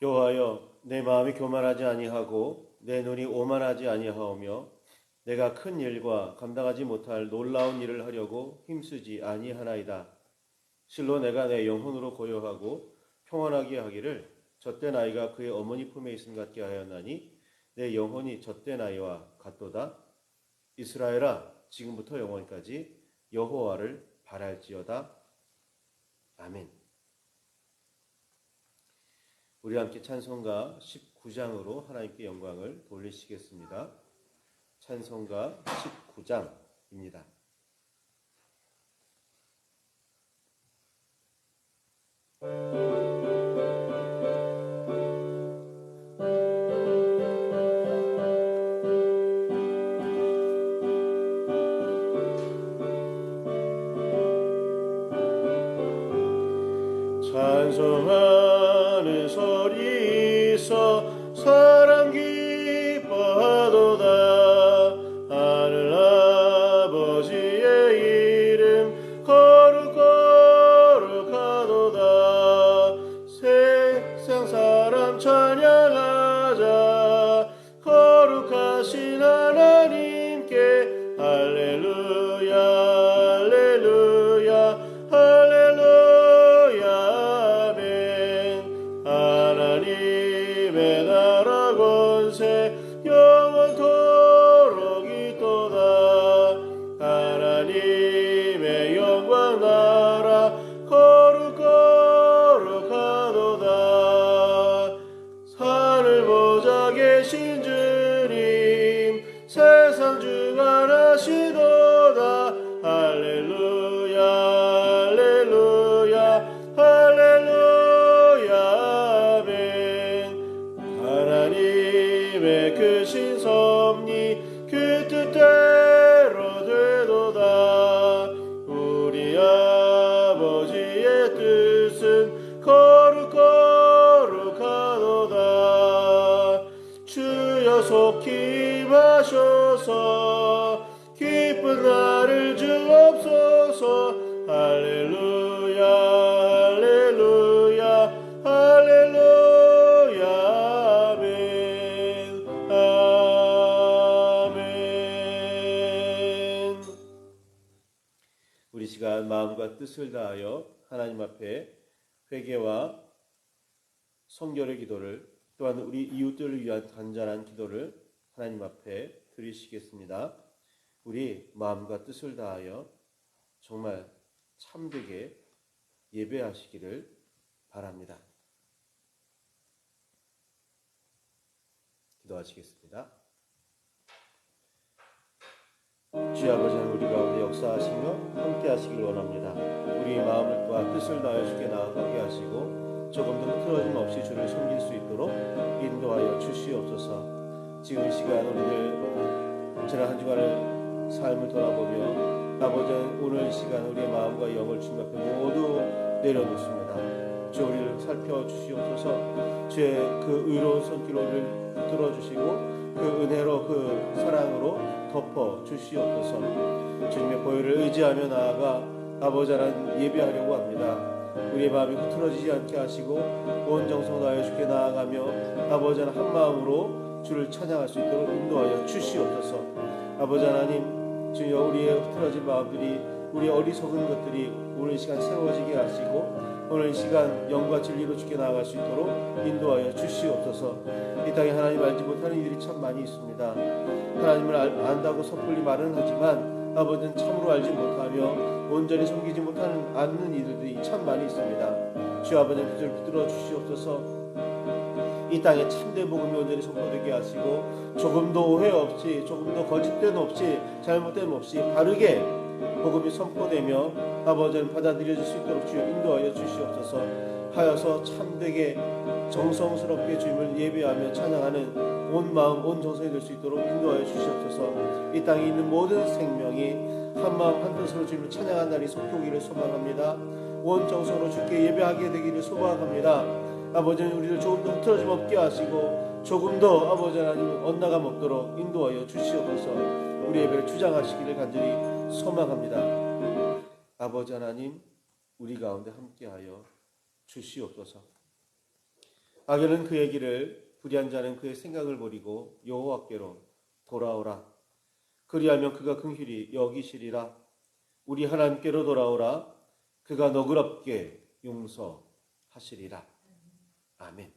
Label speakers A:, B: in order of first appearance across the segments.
A: 여호와여, 내 마음이 교만하지 아니하고 내 눈이 오만하지 아니하오며 내가 큰 일과 감당하지 못할 놀라운 일을 하려고 힘쓰지 아니하나이다. 실로 내가 내 영혼으로 고요하고 평안하게 하기를 젖된 아이가 그의 어머니 품에 있음 같게 하였나니 내 영혼이 젖된 아이와 같도다. 이스라엘아, 지금부터 영원까지 여호와를 바랄지어다. 아멘. 우리 함께 찬송가 19장으로 하나님께 영광을 돌리시겠습니다. 찬송가 19장입니다. 찬송하는 소리서 사람 기뻐하도다. 하늘 아버지의 이름 거룩거룩하도다. 세상 사람 찬양하자. 거룩하신 하나님께 할렐루야 할렐루야 할렐루야 아멘. 하나님의 나라 권세 영원토록 있도다. 하나님의 영광 나라 거룩거룩하도다. 산을 보자 계신 주님 세상 주관하시도다. 할렐루야 할렐루야 할렐루야 아멘. 하나님의 크신 섭리 그 뜻대로 되도다. 우리 아버지의 뜻은 거룩거룩하도다. 주여 속히 임하셔서 기쁜 날을 주옵소서. 할렐루야 할렐루야 할렐루야 아멘 아멘. 우리 시간 마음과 뜻을 다하여 하나님 앞에 회개와 성결의 기도를, 또한 우리 이웃들을 위한 간절한 기도를 하나님 앞에 드리시겠습니다. 우리 마음과 뜻을 다하여 정말 참되게 예배하시기를 바랍니다. 기도하시겠습니다. 주여 아버지 하나님, 우리 가운데 역사하시며 함께 하시길 원합니다. 우리 마음과 뜻을 다하여 주께 나아가게 하시고 조금도 흐트러짐 없이 주를 섬길 수 있도록 인도하여 주시옵소서. 지금 이 시간 우리들 지난 한 주간의 삶을 돌아보며 아버지 오늘 시간 우리의 마음과 영을 주님 앞에 모두 내려놓습니다. 주 우리를 살펴주시옵소서. 주의 그 의로운 손길로 우리를 들어주시고 그 은혜로 그 사랑으로 덮어주시옵소서. 주님의 보혈을 의지하며 나아가 아버지 하나님 예배하려고 합니다. 우리의 마음이 흐트러지지 않게 하시고 온 정성 다하여 주께 나아가며 아버지 하나님 한 마음으로 주를 찬양할 수 있도록 인도하여 주시옵소서. 아버지 하나님, 주여 우리의 흐트러진 마음들이, 우리의 어리석은 것들이 오늘 시간 새로워지게 하시고 오늘 이 시간 영과 진리로 주께 나아갈 수 있도록 인도하여 주시옵소서. 이 땅에 하나님 알지 못하는 이들이 참 많이 있습니다. 하나님을 안다고 섣불리 말은 하지만 아버지는 참으로 알지 못하며 온전히 섬기지 못하는 않는 이들이 참 많이 있습니다. 주 아버지 그들을 붙들어 주시옵소서. 이 땅에 참된 복음이 온전히 선포되게 하시고 조금도 오해 없이, 조금도 거짓됨 없이, 잘못됨 없이 바르게 복음이 선포되며 아버지는 받아들여질 수 있도록 주여 인도하여 주시옵소서. 하여서 참되게 정성스럽게 주님을 예배하며 찬양하는 온 마음 온 정성이 될 수 있도록 인도하여 주시옵소서. 이 땅에 있는 모든 생명이 한 마음 한 뜻으로 주님을 찬양한 날이 속히 오기를 소망합니다. 온 정성으로 주께 예배하게 되기를 소망합니다. 아버지는 우리를 조금도 흐트러짐 없게 하시고 조금도 아버지 하나님 엇나감 없도록 인도하여 주시옵소서. 우리 예배를 주장하시기를 간절히 소망합니다. 아버지 하나님, 우리 가운데 함께하여 주시옵소서. 악인은 그의 길을, 불의한 자는 그의 생각을 버리고 여호와께로 돌아오라. 그리하면 그가 긍휼히 여기시리라. 우리 하나님께로 돌아오라. 그가 너그럽게 용서하시리라. 아멘.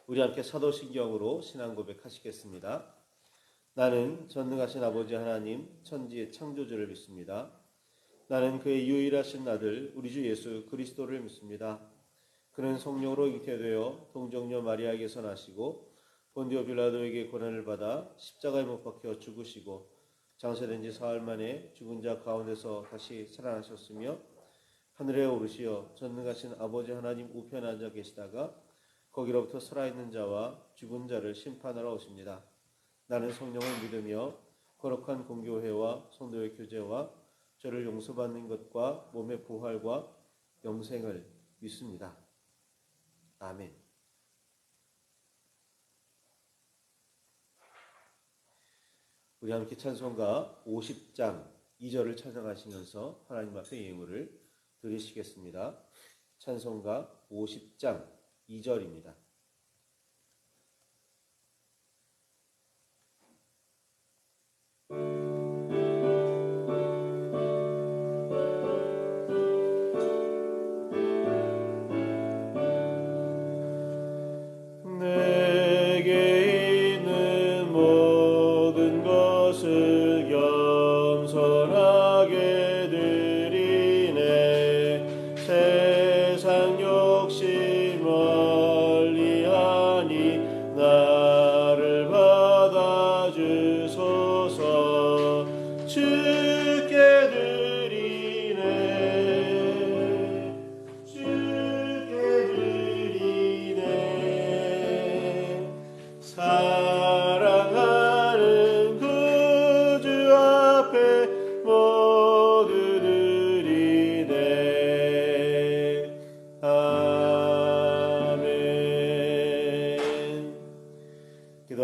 A: 우리 함께 사도신경으로 신앙 고백하시겠습니다. 나는 전능하신 아버지 하나님 천지의 창조주를 믿습니다. 나는 그의 유일하신 아들 우리 주 예수 그리스도를 믿습니다. 그는 성령으로 잉태되어 동정녀 마리아에게서 나시고 본디오 빌라도에게 고난을 받아 십자가에 못 박혀 죽으시고 장사된 지 사흘 만에 죽은 자 가운데서 다시 살아나셨으며 하늘에 오르시어 전능하신 아버지 하나님 우편에 앉아 계시다가 거기로부터 살아있는 자와 죽은 자를 심판하러 오십니다. 나는 성령을 믿으며 거룩한 공교회와 성도의 교제와 저를 용서받는 것과 몸의 부활과 영생을 믿습니다. 아멘. 우리 함께 찬송가 50장 2절을 찬양하시면서 하나님 앞에 예물을 드리시겠습니다. 찬송가 50장 2절입니다.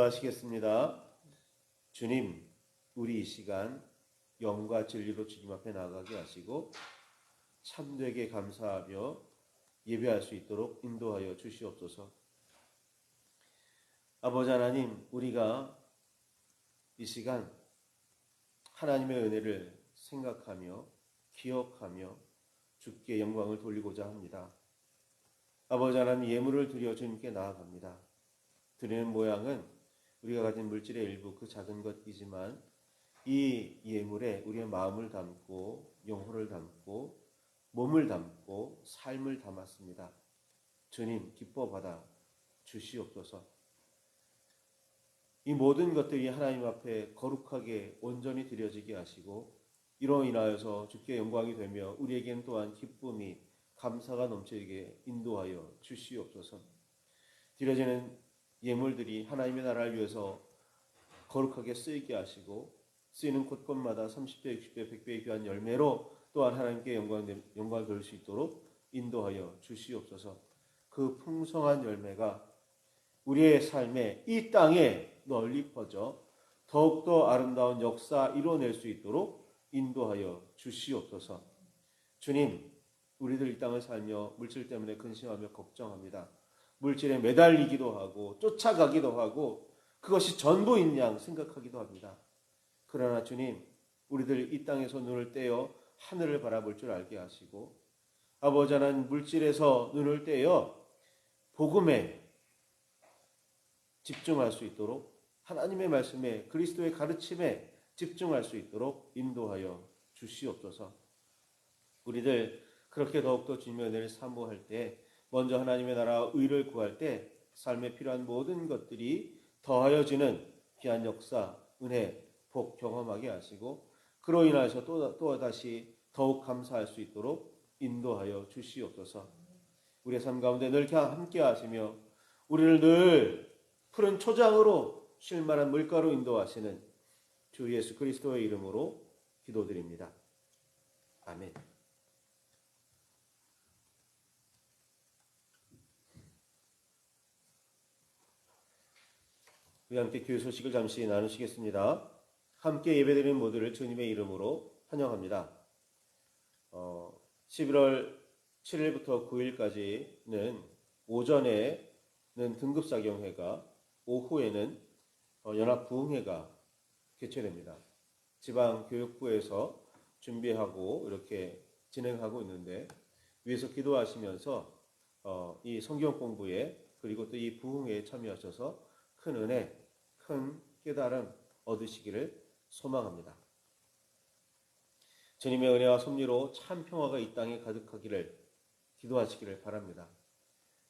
A: 기도하시겠습니다. 주님, 우리 이 시간 영과 진리로 주님 앞에 나아가게 하시고 참되게 감사하며 예배할 수 있도록 인도하여 주시옵소서. 아버지 하나님, 우리가 이 시간 하나님의 은혜를 생각하며 기억하며 주께 영광을 돌리고자 합니다. 아버지 하나님, 예물을 드려 주님께 나아갑니다. 드리는 모양은 우리가 가진 물질의 일부 그 작은 것이지만 이 예물에 우리의 마음을 담고 영혼을 담고 몸을 담고 삶을 담았습니다. 주님, 기뻐 받아 주시옵소서. 이 모든 것들이 하나님 앞에 거룩하게 온전히 드려지게 하시고 이로 인하여서 주께 영광이 되며 우리에겐 또한 기쁨이 감사가 넘치게 인도하여 주시옵소서. 드려지는 예물들이 하나님의 나라를 위해서 거룩하게 쓰이게 하시고 쓰이는 곳곳마다 30배, 60배, 100배의 귀한 열매로 또한 하나님께 영광을 돌릴 수 있도록 인도하여 주시옵소서. 그 풍성한 열매가 우리의 삶에 이 땅에 널리 퍼져 더욱더 아름다운 역사 이뤄낼 수 있도록 인도하여 주시옵소서. 주님, 우리들 이 땅을 살며 물질 때문에 근심하며 걱정합니다. 물질에 매달리기도 하고 쫓아가기도 하고 그것이 전부인 양 생각하기도 합니다. 그러나 주님, 우리들 이 땅에서 눈을 떼어 하늘을 바라볼 줄 알게 하시고 아버지 하나님, 물질에서 눈을 떼어 복음에 집중할 수 있도록 하나님의 말씀에 그리스도의 가르침에 집중할 수 있도록 인도하여 주시옵소서. 우리들 그렇게 더욱더 주님의 은혜를 사모할 때 먼저 하나님의 나라와 의를 구할 때 삶에 필요한 모든 것들이 더하여지는 귀한 역사, 은혜, 복 경험하게 하시고 그로 인하여서 또 다시 더욱 감사할 수 있도록 인도하여 주시옵소서. 우리의 삶 가운데 늘 함께 하시며 우리를 늘 푸른 초장으로 쉴만한 물가로 인도하시는 주 예수 그리스도의 이름으로 기도드립니다. 아멘. 우리 함께 교회 소식을 잠시 나누시겠습니다. 함께 예배드리는 모두를 주님의 이름으로 환영합니다. 11월 7일부터 9일까지는 오전에는 등급사경회가, 오후에는 연합부흥회가 개최됩니다. 지방교육부에서 준비하고 이렇게 진행하고 있는데, 위에서 기도하시면서 이 성경 공부에 그리고 또 이 부흥회에 참여하셔서 큰 은혜, 큰 깨달음 얻으시기를 소망합니다. 주님의 은혜와 섭리로 참 평화가 이 땅에 가득하기를 기도하시기를 바랍니다.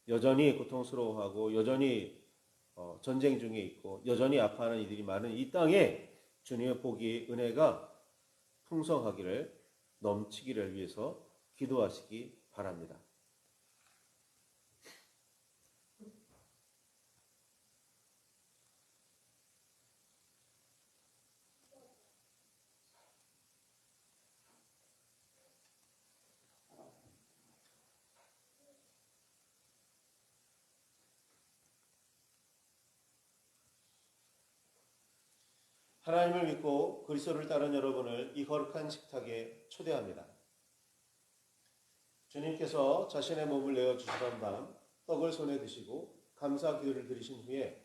A: 여전히 고통스러워하고 여전히 전쟁 중에 있고 여전히 아파하는 이들이 많은 이 땅에 주님의 복이, 은혜가 풍성하기를, 넘치기를 위해서 기도하시기 바랍니다. 하나님을 믿고 그리스도를 따르는 여러분을 이 거룩한 식탁에 초대합니다. 주님께서 자신의 몸을 내어 주시던 밤 떡을 손에 드시고 감사 기도를 드리신 후에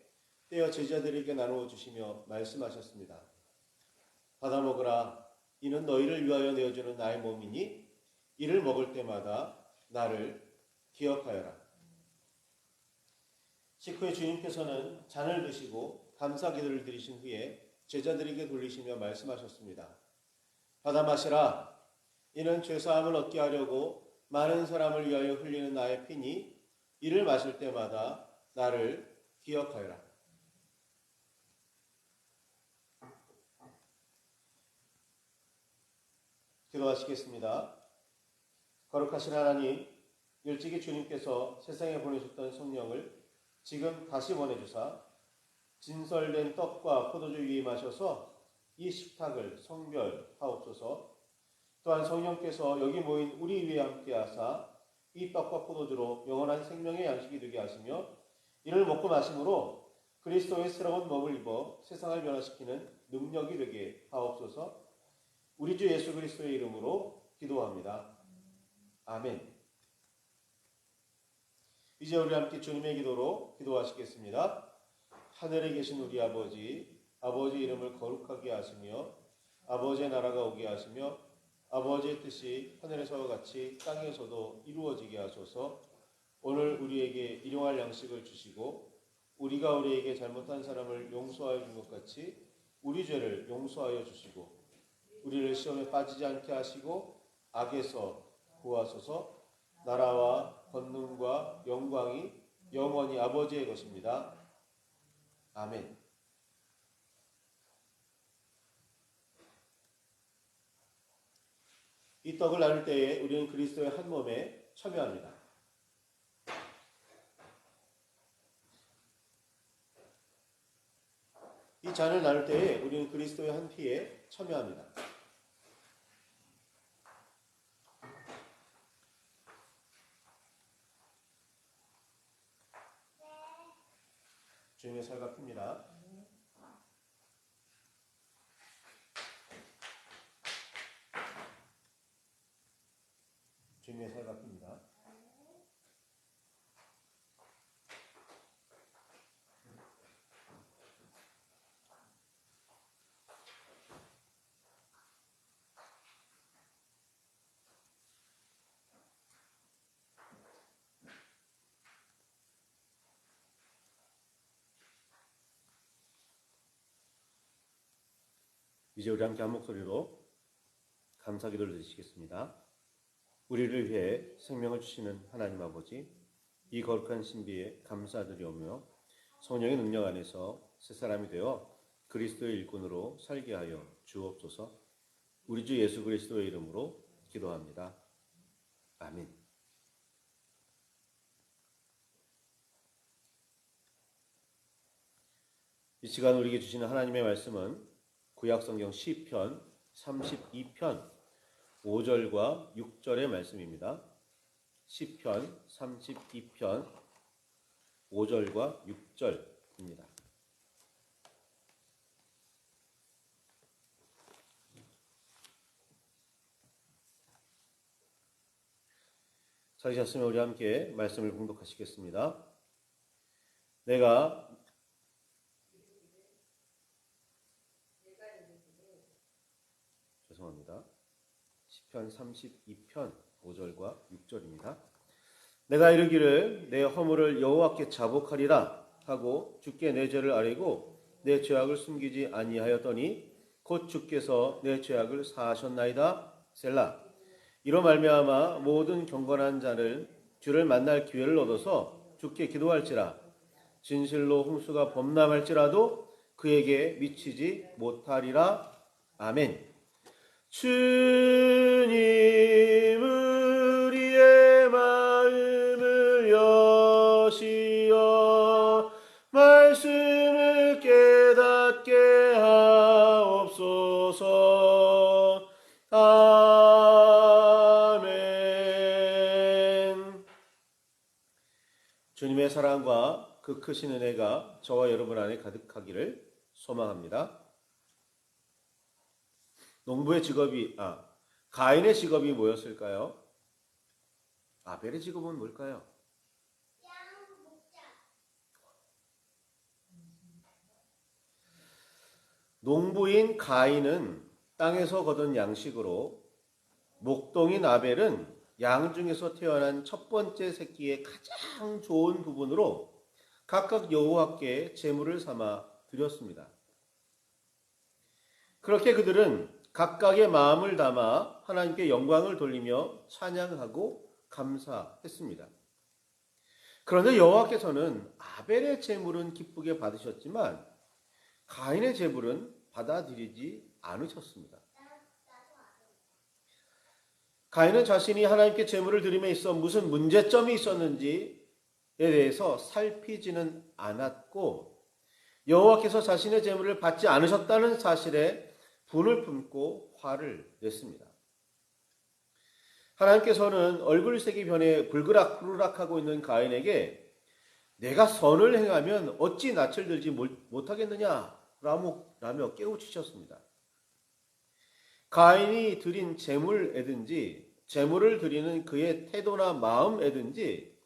A: 떼어 제자들에게 나누어 주시며 말씀하셨습니다. 받아 먹으라. 이는 너희를 위하여 내어주는 나의 몸이니 이를 먹을 때마다 나를 기억하여라. 식후에 주님께서는 잔을 드시고 감사 기도를 드리신 후에 제자들에게 돌리시며 말씀하셨습니다. 받아 마시라. 이는 죄사함을 얻게 하려고 많은 사람을 위하여 흘리는 나의 피니 이를 마실 때마다 나를 기억하여라. 기도하시겠습니다. 거룩하신 하나님, 일찍이 주님께서 세상에 보내셨던 성령을 지금 다시 보내주사 진설된 떡과 포도주 위에 마셔서 이 식탁을 성별하옵소서. 또한 성령께서 여기 모인 우리 위에 함께 하사 이 떡과 포도주로 영원한 생명의 양식이 되게 하시며 이를 먹고 마심으로 그리스도의 새로운 몸을 입어 세상을 변화시키는 능력이 되게 하옵소서. 우리 주 예수 그리스도의 이름으로 기도합니다. 아멘. 이제 우리 함께 주님의 기도로 기도하시겠습니다. 하늘에 계신 우리 아버지, 아버지 이름을 거룩하게 하시며 아버지의 나라가 오게 하시며 아버지의 뜻이 하늘에서와 같이 땅에서도 이루어지게 하소서. 오늘 우리에게 일용할 양식을 주시고 우리가 우리에게 잘못한 사람을 용서하여 준 것 같이 우리 죄를 용서하여 주시고 우리를 시험에 빠지지 않게 하시고 악에서 구하소서. 나라와 권능과 영광이 영원히 아버지의 것입니다. 아멘. 이 떡을 나눌 때에 우리는 그리스도의 한 몸에 참여합니다. 이 잔을 나눌 때에 우리는 그리스도의 한 피에 참여합니다. 주님의 살과 피입니다. 주님의 살과 피입니다. 이제 우리 함께 한 목소리로 감사 기도를 드리시겠습니다. 우리를 위해 생명을 주시는 하나님 아버지, 이 거룩한 신비에 감사드리오며 성령의 능력 안에서 새 사람이 되어 그리스도의 일꾼으로 살게 하여 주옵소서. 우리 주 예수 그리스도의 이름으로 기도합니다. 아멘. 이 시간 우리에게 주시는 하나님의 말씀은 구약성경 시편 32편 5절과 6절의 말씀입니다. 시편 32편 5절과 6절입니다. 찾으셨으면 우리 함께 말씀을 봉독하시겠습니다. 내가 죄송합니다. 시편 32편 5절과 6절입니다. 내가 이르기를 내 허물을 여호와께 자복하리라 하고 주께 내 죄를 아뢰고 내 죄악을 숨기지 아니하였더니 곧 주께서 내 죄악을 사하셨나이다. 셀라. 이로 말미암아 모든 경건한 자를 주를 만날 기회를 얻어서 주께 기도할지라. 진실로 홍수가 범람할지라도 그에게 미치지 못하리라. 아멘. 주님 우리의 마음을 여시어 말씀을 깨닫게 하옵소서. 아멘. 주님의 사랑과 그 크신 은혜가 저와 여러분 안에 가득하기를 소망합니다. 가인의 직업이 뭐였을까요? 아벨의 직업은 뭘까요? 농부인 가인은 땅에서 거둔 양식으로, 목동인 아벨은 양 중에서 태어난 첫 번째 새끼의 가장 좋은 부분으로 각각 여호와께 제물을 삼아 드렸습니다. 그렇게 그들은 각각의 마음을 담아 하나님께 영광을 돌리며 찬양하고 감사했습니다. 그런데 여호와께서는 아벨의 제물은 기쁘게 받으셨지만 가인의 제물은 받아들이지 않으셨습니다. 가인은 자신이 하나님께 제물을 드림에 있어 무슨 문제점이 있었는지에 대해서 살피지는 않았고 여호와께서 자신의 제물을 받지 않으셨다는 사실에 분을 품고 화를 냈습니다. 하나님께서는 얼굴색이 변해 불그락불그락하고 있는 가인에게 내가 선을 행하면 어찌 낯을 들지 못하겠느냐라며 깨우치셨습니다. 가인이 드린 제물에든지 제물을 드리는 그의 태도나 마음에든지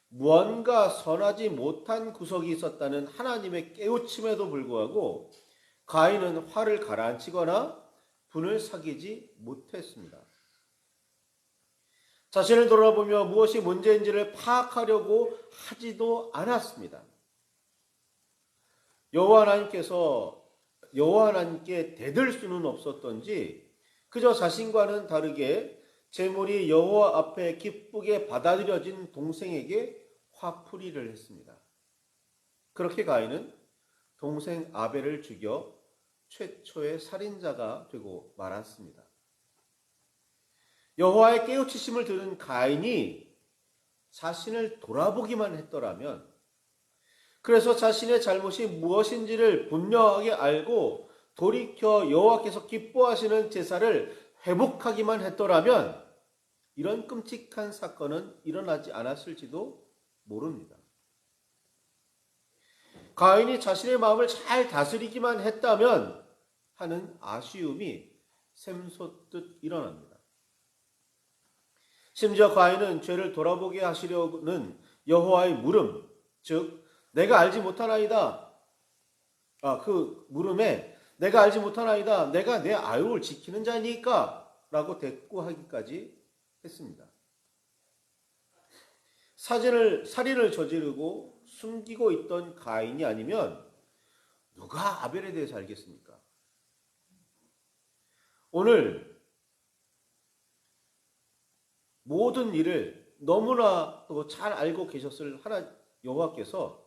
A: 무언가 선하지 못한 구석이 있었다는 하나님의 깨우침에도 불구하고 가인은 화를 가라앉히거나 분을 사귀지 못했습니다. 자신을 돌아보며 무엇이 문제인지를 파악하려고 하지도 않았습니다. 여호와 하나님께 대들 수는 없었던지 그저 자신과는 다르게 제물이 여호와 앞에 기쁘게 받아들여진 동생에게 화풀이를 했습니다. 그렇게 가인은 동생 아벨을 죽여 최초의 살인자가 되고 말았습니다. 여호와의 깨우치심을 들은 가인이 자신을 돌아보기만 했더라면, 그래서 자신의 잘못이 무엇인지를 분명하게 알고 돌이켜 여호와께서 기뻐하시는 제사를 회복하기만 했더라면 이런 끔찍한 사건은 일어나지 않았을지도 모릅니다. 가인이 자신의 마음을 잘 다스리기만 했다면 하는 아쉬움이 샘솟듯 일어납니다. 심지어 가인은 죄를 돌아보게 하시려는 여호와의 물음, 즉 내가 알지 못하나이다. 그 물음에 내가 알지 못하나이다. 내가 내 아유를 지키는 자니까 라고 대꾸하기까지 했습니다. 살인을 저지르고 숨기고 있던 가인이 아니면 누가 아벨에 대해서 알겠습니까? 오늘 모든 일을 너무나도 잘 알고 계셨을 여호와께서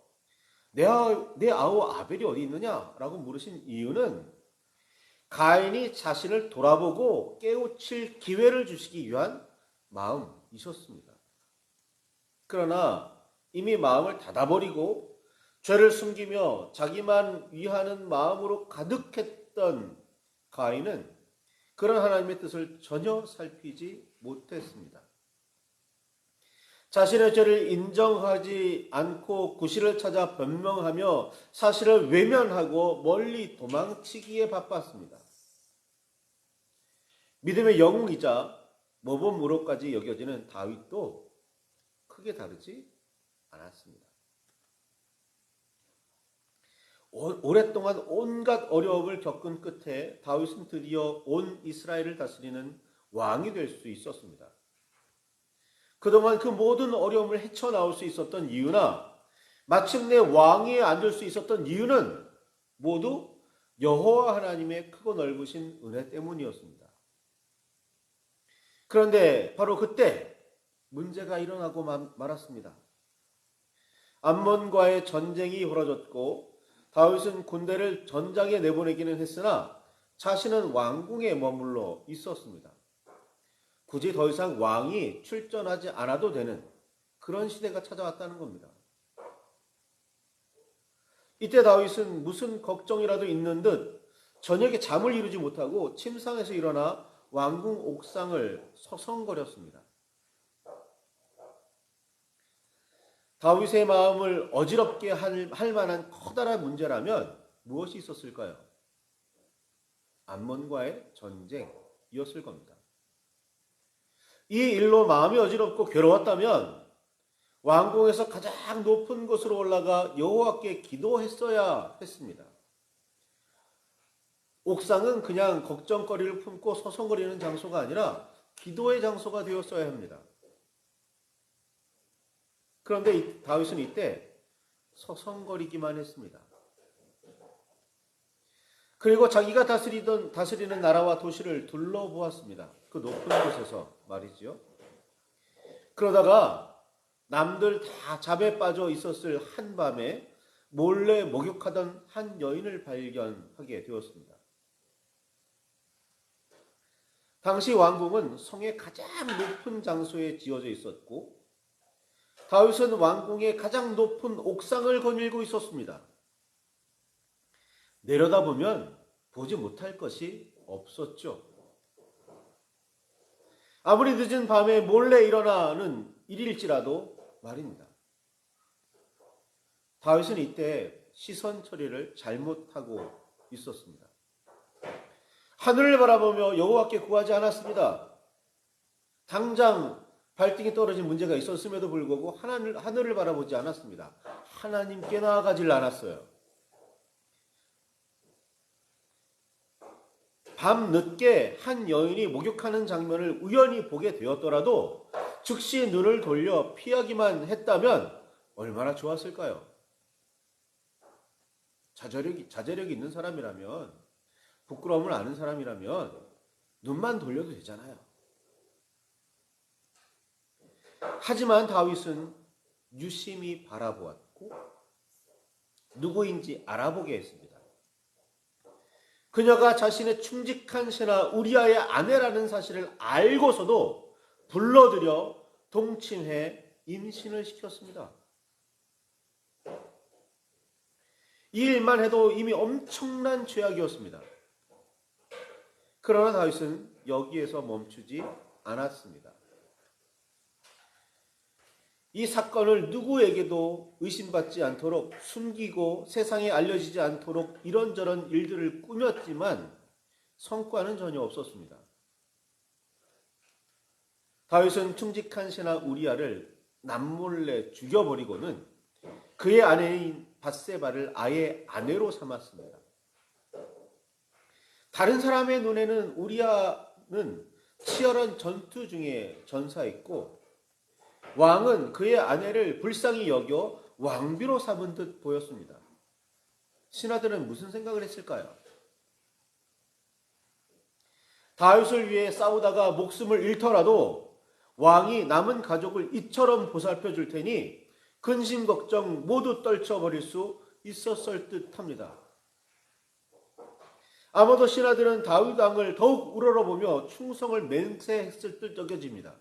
A: 내 아우 아벨이 어디 있느냐라고 물으신 이유는 가인이 자신을 돌아보고 깨우칠 기회를 주시기 위한 마음이셨습니다. 그러나 이미 마음을 닫아버리고 죄를 숨기며 자기만 위하는 마음으로 가득했던 가인은 그런 하나님의 뜻을 전혀 살피지 못했습니다. 자신의 죄를 인정하지 않고 구실을 찾아 변명하며 사실을 외면하고 멀리 도망치기에 바빴습니다. 믿음의 영웅이자 모범무로까지 여겨지는 다윗도 크게 다르지 않았습니다. 오랫동안 온갖 어려움을 겪은 끝에 다윗은 드디어 온 이스라엘을 다스리는 왕이 될 수 있었습니다. 그동안 그 모든 어려움을 헤쳐나올 수 있었던 이유나 마침내 왕위에 앉을 수 있었던 이유는 모두 여호와 하나님의 크고 넓으신 은혜 때문이었습니다. 그런데 바로 그때 문제가 일어나고 말았습니다. 암몬과의 전쟁이 벌어졌고 다윗은 군대를 전장에 내보내기는 했으나 자신은 왕궁에 머물러 있었습니다. 굳이 더 이상 왕이 출전하지 않아도 되는 그런 시대가 찾아왔다는 겁니다. 이때 다윗은 무슨 걱정이라도 있는 듯 저녁에 잠을 이루지 못하고 침상에서 일어나 왕궁 옥상을 서성거렸습니다. 다윗의 마음을 어지럽게 할 만한 커다란 문제라면 무엇이 있었을까요? 암몬과의 전쟁이었을 겁니다. 이 일로 마음이 어지럽고 괴로웠다면 왕궁에서 가장 높은 곳으로 올라가 여호와께 기도했어야 했습니다. 옥상은 그냥 걱정거리를 품고 서성거리는 장소가 아니라 기도의 장소가 되었어야 합니다. 그런데 다윗은 이때 서성거리기만 했습니다. 그리고 자기가 다스리는 나라와 도시를 둘러보았습니다. 그 높은 곳에서 말이지요. 그러다가 남들 다 잠에 빠져 있었을 한밤에 몰래 목욕하던 한 여인을 발견하게 되었습니다. 당시 왕궁은 성의 가장 높은 장소에 지어져 있었고 다윗은 왕궁의 가장 높은 옥상을 거닐고 있었습니다. 내려다보면 보지 못할 것이 없었죠. 아무리 늦은 밤에 몰래 일어나는 일일지라도 말입니다. 다윗은 이때 시선 처리를 잘못하고 있었습니다. 하늘을 바라보며 여호와께 구하지 않았습니다. 당장 발등에 떨어진 문제가 있었음에도 불구하고 하늘을 바라보지 않았습니다. 하나님께 나아가질 않았어요. 밤늦게 한 여인이 목욕하는 장면을 우연히 보게 되었더라도 즉시 눈을 돌려 피하기만 했다면 얼마나 좋았을까요? 자제력이 있는 사람이라면, 부끄러움을 아는 사람이라면 눈만 돌려도 되잖아요. 하지만 다윗은 유심히 바라보았고 누구인지 알아보게 했습니다. 그녀가 자신의 충직한 신하 우리아의 아내라는 사실을 알고서도 불러들여 동침해 임신을 시켰습니다. 이 일만 해도 이미 엄청난 죄악이었습니다. 그러나 다윗은 여기에서 멈추지 않았습니다. 이 사건을 누구에게도 의심받지 않도록 숨기고 세상에 알려지지 않도록 이런저런 일들을 꾸몄지만 성과는 전혀 없었습니다. 다윗은 충직한 신하 우리아를 남몰래 죽여버리고는 그의 아내인 밧세바를 아예 아내로 삼았습니다. 다른 사람의 눈에는 우리아는 치열한 전투 중에 전사했고 왕은 그의 아내를 불쌍히 여겨 왕비로 삼은 듯 보였습니다. 신하들은 무슨 생각을 했을까요? 다윗을 위해 싸우다가 목숨을 잃더라도 왕이 남은 가족을 이처럼 보살펴 줄 테니 근심 걱정 모두 떨쳐버릴 수 있었을 듯합니다. 아마도 신하들은 다윗 왕을 더욱 우러러보며 충성을 맹세했을 듯 여겨집니다.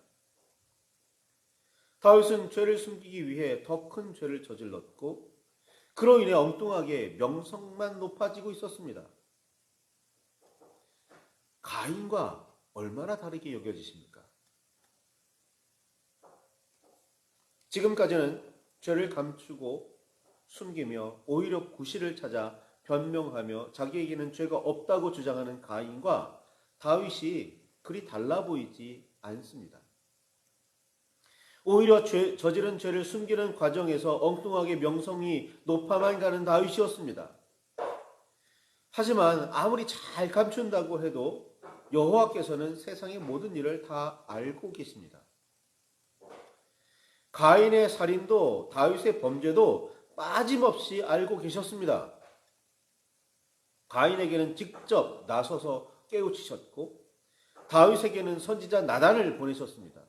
A: 다윗은 죄를 숨기기 위해 더 큰 죄를 저질렀고 그로 인해 엉뚱하게 명성만 높아지고 있었습니다. 가인과 얼마나 다르게 여겨지십니까? 지금까지는 죄를 감추고 숨기며 오히려 구실을 찾아 변명하며 자기에게는 죄가 없다고 주장하는 가인과 다윗이 그리 달라 보이지 않습니다. 오히려 저지른 죄를 숨기는 과정에서 엉뚱하게 명성이 높아만 가는 다윗이었습니다. 하지만 아무리 잘 감춘다고 해도 여호와께서는 세상의 모든 일을 다 알고 계십니다. 가인의 살인도 다윗의 범죄도 빠짐없이 알고 계셨습니다. 가인에게는 직접 나서서 깨우치셨고 다윗에게는 선지자 나단을 보내셨습니다.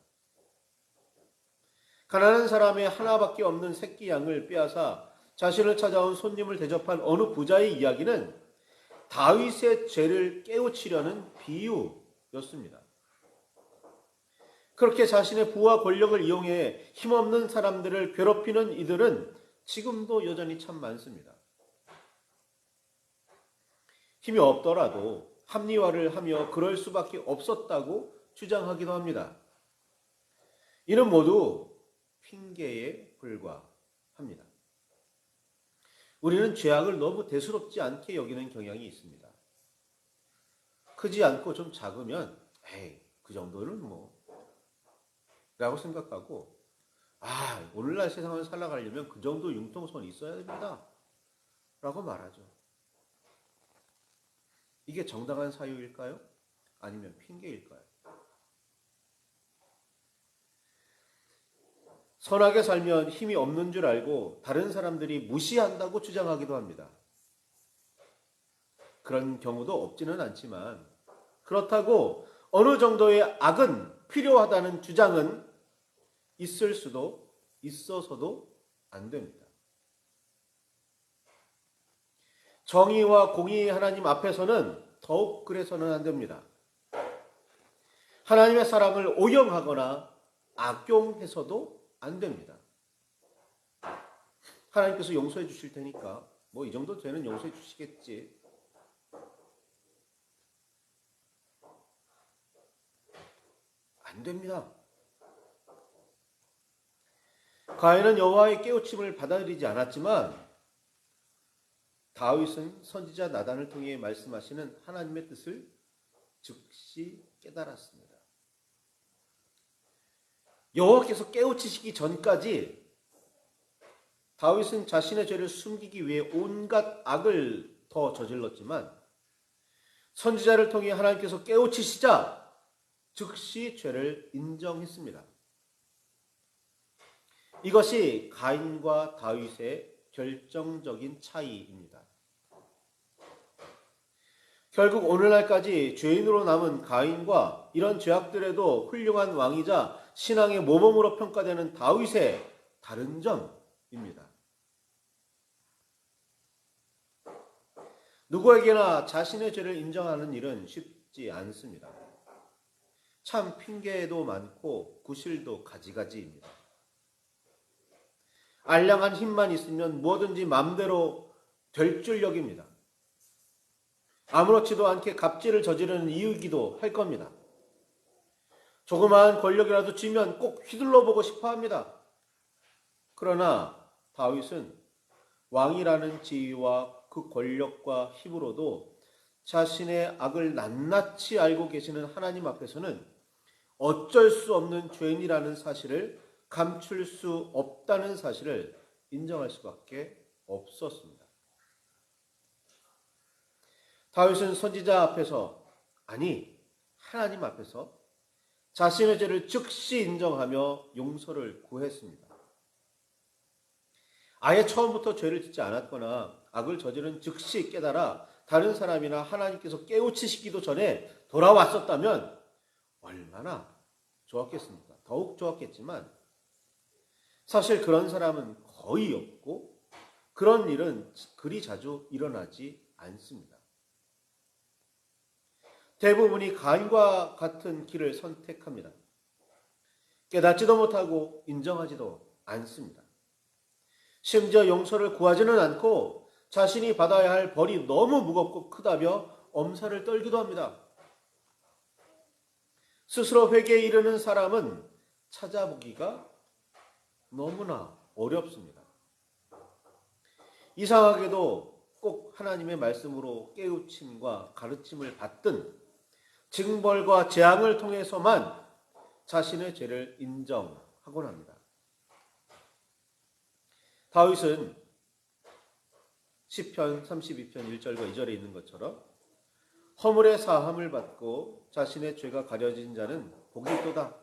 A: 가난한 사람의 하나밖에 없는 새끼 양을 빼앗아 자신을 찾아온 손님을 대접한 어느 부자의 이야기는 다윗의 죄를 깨우치려는 비유였습니다. 그렇게 자신의 부와 권력을 이용해 힘없는 사람들을 괴롭히는 이들은 지금도 여전히 참 많습니다. 힘이 없더라도 합리화를 하며 그럴 수밖에 없었다고 주장하기도 합니다. 이는 모두 핑계에 불과합니다. 우리는 죄악을 너무 대수롭지 않게 여기는 경향이 있습니다. 크지 않고 좀 작으면 에이, 그 정도는 뭐 라고 생각하고 오늘날 세상을 살아가려면 그 정도 융통성이 있어야 됩니다 라고 말하죠. 이게 정당한 사유일까요? 아니면 핑계일까요? 선하게 살면 힘이 없는 줄 알고 다른 사람들이 무시한다고 주장하기도 합니다. 그런 경우도 없지는 않지만 그렇다고 어느 정도의 악은 필요하다는 주장은 있을 수도 있어서도 안 됩니다. 정의와 공의의 하나님 앞에서는 더욱 그래서는 안 됩니다. 하나님의 사랑을 오용하거나 악용해서도 안 됩니다. 하나님께서 용서해 주실 테니까 뭐 이 정도 죄는 용서해 주시겠지. 안 됩니다. 가인은 여호와의 깨우침을 받아들이지 않았지만 다윗은 선지자 나단을 통해 말씀하시는 하나님의 뜻을 즉시 깨달았습니다. 여호와께서 깨우치시기 전까지 다윗은 자신의 죄를 숨기기 위해 온갖 악을 더 저질렀지만 선지자를 통해 하나님께서 깨우치시자 즉시 죄를 인정했습니다. 이것이 가인과 다윗의 결정적인 차이입니다. 결국 오늘날까지 죄인으로 남은 가인과 이런 죄악들에도 훌륭한 왕이자 신앙의 모범으로 평가되는 다윗의 다른 점입니다. 누구에게나 자신의 죄를 인정하는 일은 쉽지 않습니다. 참 핑계도 많고 구실도 가지가지입니다. 알량한 힘만 있으면 뭐든지 마음대로 될 줄 여깁니다. 아무렇지도 않게 갑질을 저지르는 이유이기도 할 겁니다. 조그마한 권력이라도 쥐면 꼭 휘둘러 보고 싶어 합니다. 그러나 다윗은 왕이라는 지위와 그 권력과 힘으로도 자신의 악을 낱낱이 알고 계시는 하나님 앞에서는 어쩔 수 없는 죄인이라는 사실을 감출 수 없다는 사실을 인정할 수밖에 없었습니다. 다윗은 선지자 앞에서, 아니 하나님 앞에서 자신의 죄를 즉시 인정하며 용서를 구했습니다. 아예 처음부터 죄를 짓지 않았거나 악을 저지른 즉시 깨달아 다른 사람이나 하나님께서 깨우치시기도 전에 돌아왔었다면 얼마나 좋았겠습니까? 더욱 좋았겠지만 사실 그런 사람은 거의 없고 그런 일은 그리 자주 일어나지 않습니다. 대부분이 가인과 같은 길을 선택합니다. 깨닫지도 못하고 인정하지도 않습니다. 심지어 용서를 구하지는 않고 자신이 받아야 할 벌이 너무 무겁고 크다며 엄살을 떨기도 합니다. 스스로 회개에 이르는 사람은 찾아보기가 너무나 어렵습니다. 이상하게도 꼭 하나님의 말씀으로 깨우침과 가르침을 받든 징벌과 재앙을 통해서만 자신의 죄를 인정합니다. 하곤 합니다. 다윗은 시편 32편 1절과 2절에 있는 것처럼 허물의 사함을 받고 자신의 죄가 가려진 자는 복이 있도다.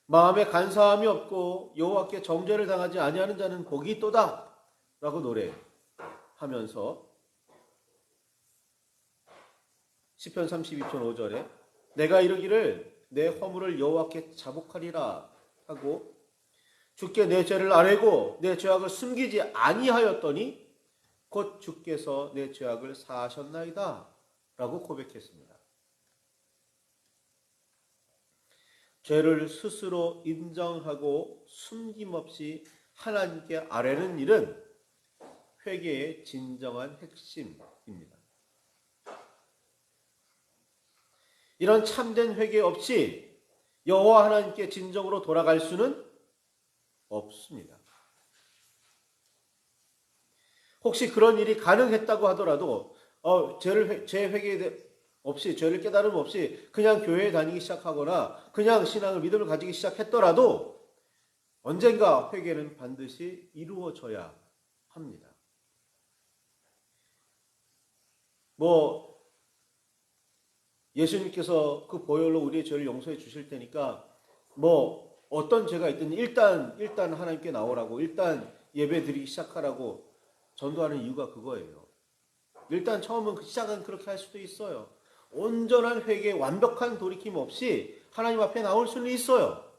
A: 마음에 간사함이 없고 여호와께 정죄를 당하지 아니하는 자는 복이 있도다 라고 노래하면서 시편 32편 5절에 내가 이르기를 내 허물을 여호와께 자복하리라 하고 주께 내 죄를 아뢰고 내 죄악을 숨기지 아니하였더니 곧 주께서 내 죄악을 사하셨나이다 라고 고백했습니다. 죄를 스스로 인정하고 숨김없이 하나님께 아뢰는 일은 회개의 진정한 핵심입니다. 이런 참된 회개 없이 여호와 하나님께 진정으로 돌아갈 수는 없습니다. 혹시 그런 일이 가능했다고 하더라도 죄 회개 없이, 죄를 깨달음 없이 그냥 교회에 다니기 시작하거나 그냥 신앙을 믿음을 가지기 시작했더라도 언젠가 회개는 반드시 이루어져야 합니다. 예수님께서 그 보혈로 우리의 죄를 용서해 주실 테니까 어떤 죄가 있든 일단 하나님께 나오라고, 일단 예배 드리기 시작하라고 전도하는 이유가 그거예요. 일단 처음은 시작은 그렇게 할 수도 있어요. 온전한 회개, 완벽한 돌이킴 없이 하나님 앞에 나올 수는 있어요.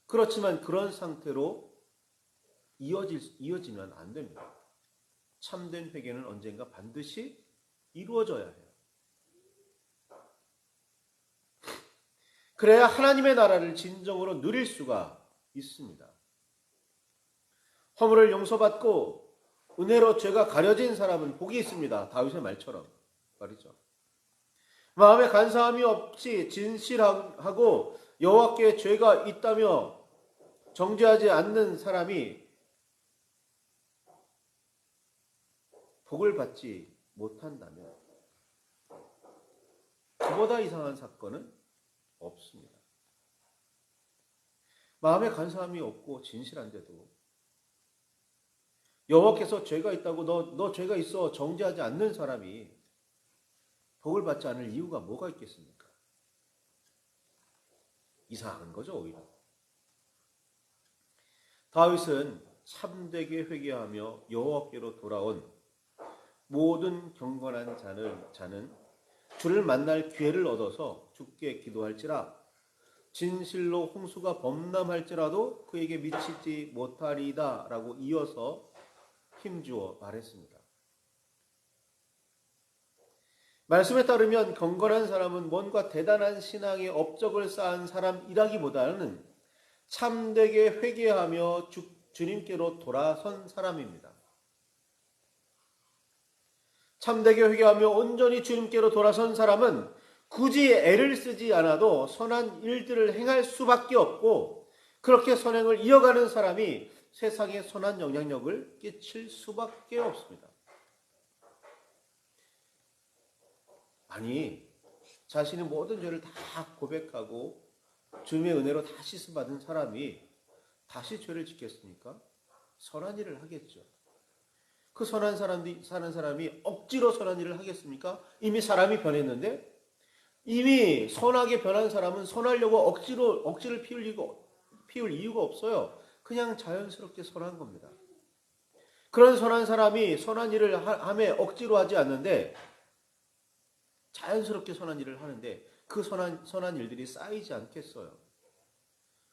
A: 그렇지만 그런 상태로 이어지면 안 됩니다. 참된 회개는 언젠가 반드시 이루어져야 해요. 그래야 하나님의 나라를 진정으로 누릴 수가 있습니다. 허물을 용서받고 은혜로 죄가 가려진 사람은 복이 있습니다. 다윗의 말처럼 말이죠. 마음에 간사함이 없이 진실하고 여호와께 죄가 있다며 정죄하지 않는 사람이 복을 받지 못한다면 그보다 이상한 사건은 없습니다. 마음에 간사함이 없고 진실한데도 여호와께서 죄가 있다고 너 죄가 있어 정죄하지 않는 사람이 복을 받지 않을 이유가 뭐가 있겠습니까? 이상한 거죠, 오히려. 다윗은 참되게 회개하며 여호와께로 돌아온 모든 경건한 자는 주를 만날 기회를 얻어서 주께 기도할지라 진실로 홍수가 범람할지라도 그에게 미치지 못하리이다 라고 이어서 힘주어 말했습니다. 말씀에 따르면 경건한 사람은 뭔가 대단한 신앙의 업적을 쌓은 사람이라기보다는 참되게 회개하며 주님께로 돌아선 사람입니다. 참되게 회개하며 온전히 주님께로 돌아선 사람은 굳이 애를 쓰지 않아도 선한 일들을 행할 수밖에 없고 그렇게 선행을 이어가는 사람이 세상에 선한 영향력을 끼칠 수밖에 없습니다. 아니, 자신의 모든 죄를 다 고백하고 주님의 은혜로 다 씻음받은 사람이 다시 죄를 짓겠습니까? 선한 일을 하겠죠. 그 선한 사는 사람이 억지로 선한 일을 하겠습니까? 이미 사람이 변했는데 이미 선하게 변한 사람은 선하려고 억지를 피울 이유가 없어요. 그냥 자연스럽게 선한 겁니다. 그런 선한 사람이 선한 일을 함에 억지로 하지 않는데 자연스럽게 선한 일을 하는데 그 선한 일들이 쌓이지 않겠어요.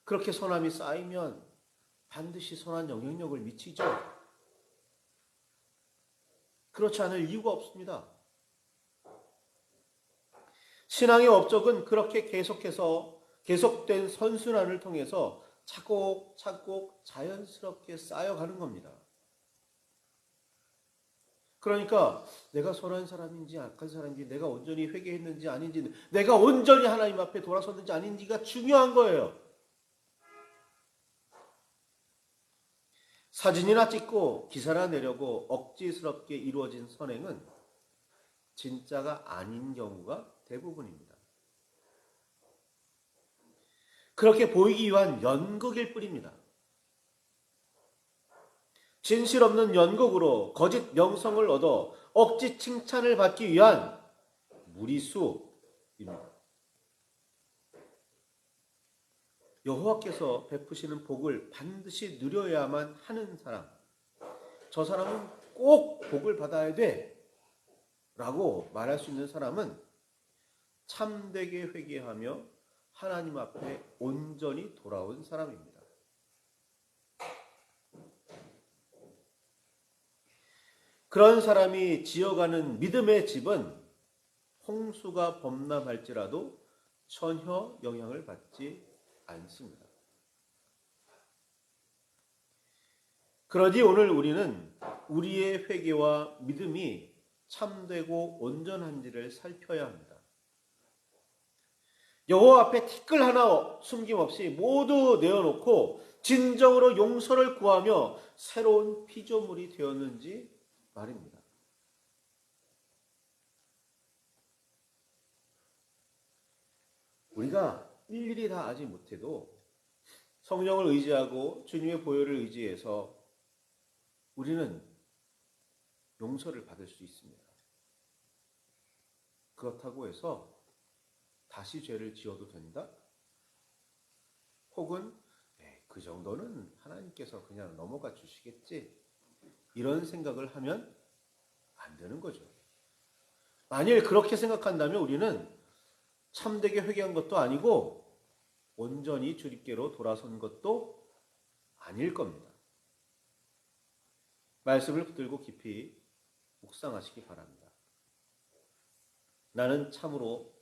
A: 그렇게 선함이 쌓이면 반드시 선한 영향력을 미치죠. 그렇지 않을 이유가 없습니다. 신앙의 업적은 그렇게 계속된 선순환을 통해서 차곡차곡 자연스럽게 쌓여가는 겁니다. 그러니까 내가 선한 사람인지 악한 사람인지 내가 온전히 회개했는지 아닌지 내가 온전히 하나님 앞에 돌아섰는지 아닌지가 중요한 거예요. 사진이나 찍고 기사나 내려고 억지스럽게 이루어진 선행은 진짜가 아닌 경우가 대부분입니다. 그렇게 보이기 위한 연극일 뿐입니다. 진실 없는 연극으로 거짓 명성을 얻어 억지 칭찬을 받기 위한 무리수입니다. 여호와께서 베푸시는 복을 반드시 누려야만 하는 사람, 저 사람은 꼭 복을 받아야 돼 라고 말할 수 있는 사람은 참되게 회개하며 하나님 앞에 온전히 돌아온 사람입니다. 그런 사람이 지어가는 믿음의 집은 홍수가 범람할지라도 전혀 영향을 받지 않습니다. 그러니 오늘 우리는 우리의 회개와 믿음이 참되고 온전한지를 살펴야 합니다. 여호와 앞에 티끌 하나 숨김없이 모두 내어놓고 진정으로 용서를 구하며 새로운 피조물이 되었는지 말입니다. 우리가 일일이 다 아지 못해도 성령을 의지하고 주님의 보혈을 의지해서 우리는 용서를 받을 수 있습니다. 그렇다고 해서 다시 죄를 지어도 된다? 혹은 그 정도는 하나님께서 그냥 넘어가 주시겠지, 이런 생각을 하면 안 되는 거죠. 만일 그렇게 생각한다면 우리는 참되게 회개한 것도 아니고 온전히 주님께로 돌아선 것도 아닐 겁니다. 말씀을 붙들고 깊이 묵상하시기 바랍니다. 나는 참으로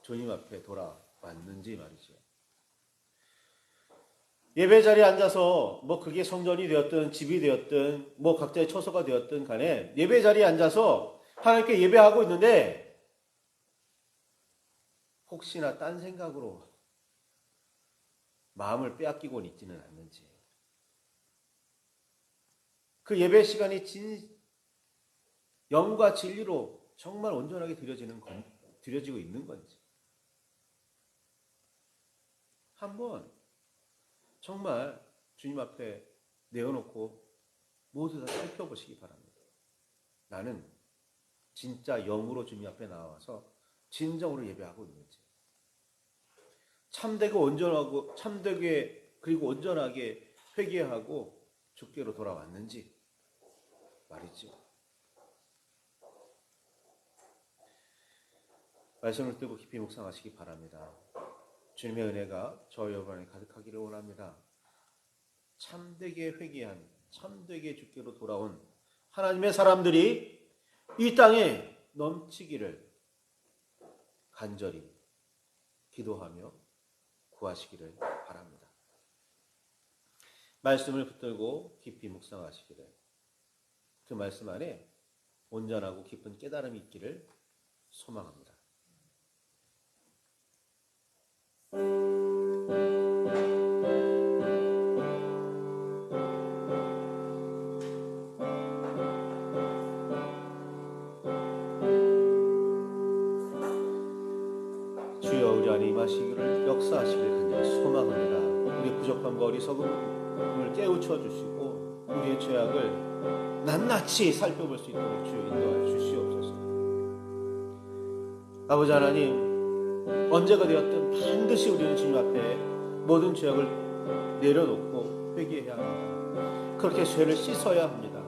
A: 주님 앞에 돌아왔는지 말이죠. 예배 자리에 앉아서 그게 성전이 되었든 집이 되었든 각자의 처소가 되었든 간에 예배 자리에 앉아서 하나님께 예배하고 있는데 혹시나 딴 생각으로 마음을 빼앗기고 있지는 않는지, 그 예배 시간이 영과 진리로 정말 온전하게 드려지고 있는 건지 한번 정말 주님 앞에 내어놓고 모두 다 살펴보시기 바랍니다. 나는 진짜 영으로 주님 앞에 나와서 진정으로 예배하고 있는지, 참되게 그리고 온전하게 회개하고 주께로 돌아왔는지 말이죠. 말씀을 뜨고 깊이 묵상하시기 바랍니다. 주님의 은혜가 저와 여러분에 가득하기를 원합니다. 참되게 회개한, 참되게 주께로 돌아온 하나님의 사람들이 이 땅에 넘치기를 간절히 기도하며 구하시기를 바랍니다. 말씀을 붙들고 깊이 묵상하시기를, 그 말씀 안에 온전하고 깊은 깨달음이 있기를 소망합니다. 주여, 우리 안에 임하시기를, 역사하시기를 간절히 소망합니다. 우리의 부족함과 어리석음을 깨우쳐 주시고 우리의 죄악을 낱낱이 살펴볼 수 있도록 주여 인도하여 주시옵소서. 아버지 하나님, 언제가 되었든 반드시 우리는 주님 앞에 모든 죄악을 내려놓고 회개해야 합니다. 그렇게 죄를 씻어야 합니다.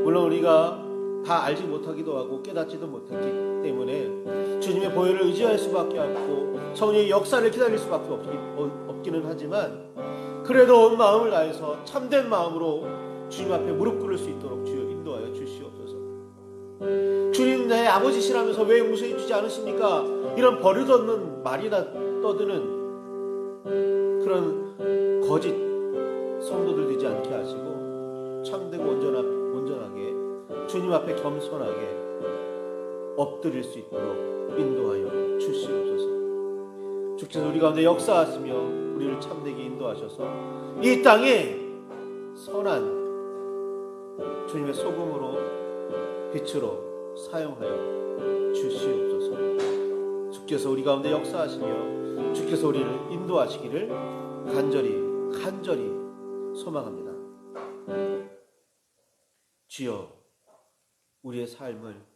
A: 물론 우리가 다 알지 못하기도 하고 깨닫지도 못했기 때문에 주님의 보혈을 의지할 수밖에 없고 성령의 역사를 기다릴 수밖에 없기는 하지만, 그래도 온 마음을 다해서 참된 마음으로 주님 앞에 무릎 꿇을 수 있도록 주여 인도하여 주시옵소서. 주님 내 아버지시라면서 왜 용서해 주지 않으십니까? 이런 버릇없는 말이나 떠드는 그런 거짓 성도들 되지 않게 하시고 참되고 온전하게 주님 앞에 겸손하게 엎드릴 수 있도록 인도하여 주시옵소서. 주께서 우리 가운데 역사하시며 우리를 참되게 인도하셔서 이 땅에 선한 주님의 소금으로 빛으로 사용하여 주시옵소서. 주께서 우리 가운데 역사하시며 주께서 우리를 인도하시기를 간절히 소망합니다. 주여, 우리의 삶을,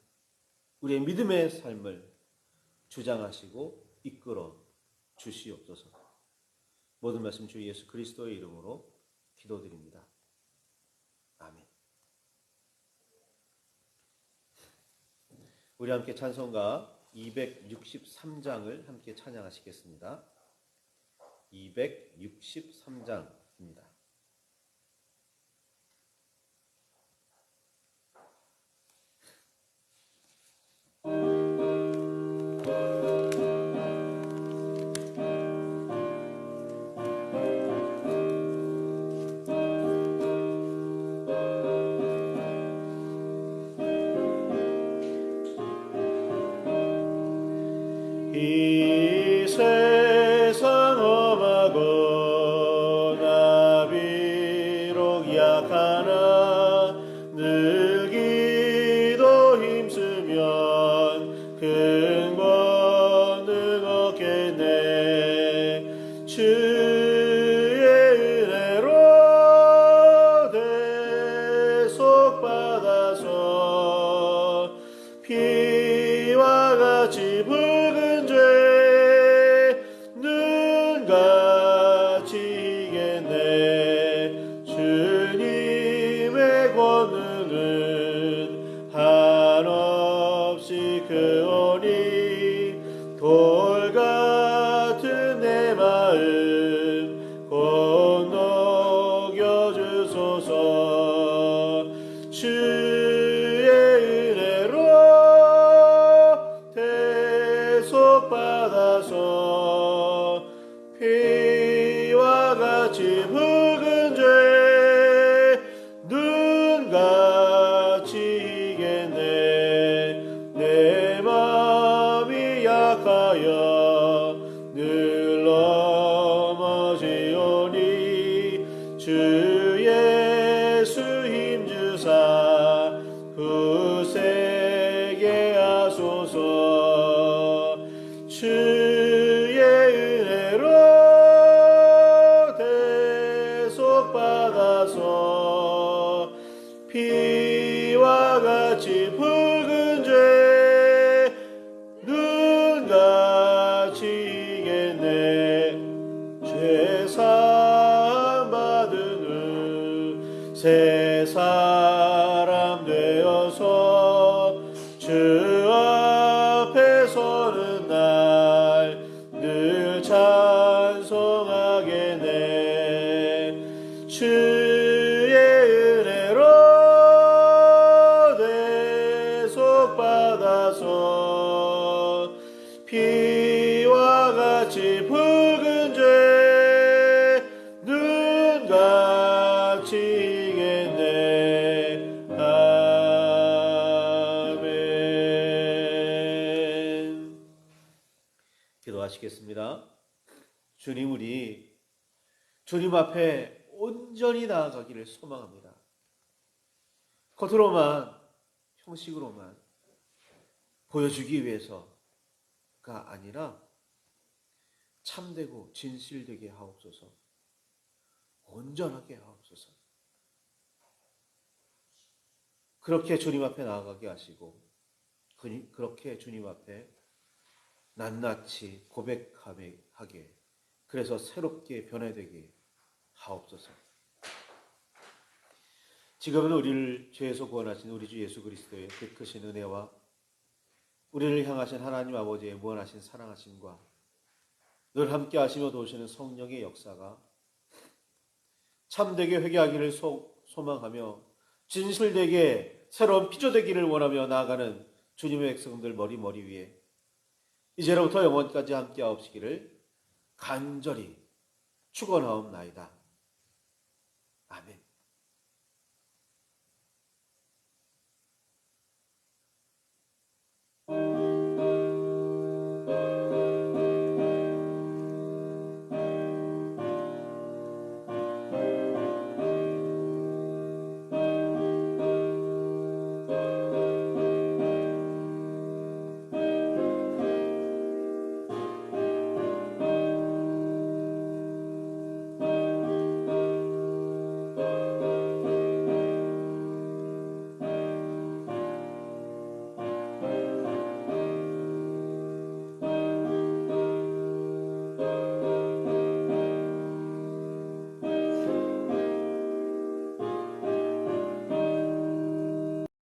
A: 우리의 믿음의 삶을 주장하시고 이끌어 주시옵소서. 모든 말씀 주 예수 그리스도의 이름으로 기도드립니다. 아멘. 우리 함께 찬송가 263장을 함께 찬양하시겠습니다. 263장입니다. 이 세상 험하거나 비록 약하나 늘 기도 힘쓰면 큰 권능 얻겠네. 주의 은혜로 대속받아서 피와 같이 붉은 죄 눈같이 이겠네. 주님의 권능은 한없이 크오니 돌같은 내 마음 건너겨 주소서. 주의 은혜로 대속받아서 피와 같이 붉은 죄 눈같이 이겠네. 내 마음이 약하여 늘 넘어지오니 주 예수 힘주사 굳세게 하소서. 주의 은혜로 대속받아서 피와 같이 붉은 죄 눈같이 이겠네. 죄사함 받은 후 새 사람 되어서 주 앞에 서는 날 늘 찬송하겠네. 주의 은혜로 대속받아서 피와 같이 붉은 죄 눈같이 이겠네. 아멘. 기도하시겠습니다. 주님, 우리 주님 앞에 온전히 나아가기를 소망합니다. 겉으로만, 형식으로만 보여주기 위해서가 아니라 참되고 진실되게 하옵소서. 온전하게 하옵소서. 그렇게 주님 앞에 나아가게 하시고 그렇게 주님 앞에 낱낱이 고백하게, 그래서 새롭게 변화되게 하옵소서. 지금은 우리를 죄에서 구원하신 우리 주 예수 그리스도의 그 크신 은혜와 우리를 향하신 하나님 아버지의 무한하신 사랑하심과 늘 함께 하시며 도우시는 성령의 역사가 참되게 회개하기를 소망하며 진실되게 새로운 피조되기를 원하며 나아가는 주님의 백성들 머리 위에 이제로부터 영원까지 함께 하옵시기를 간절히 축원하옵나이다. 아멘.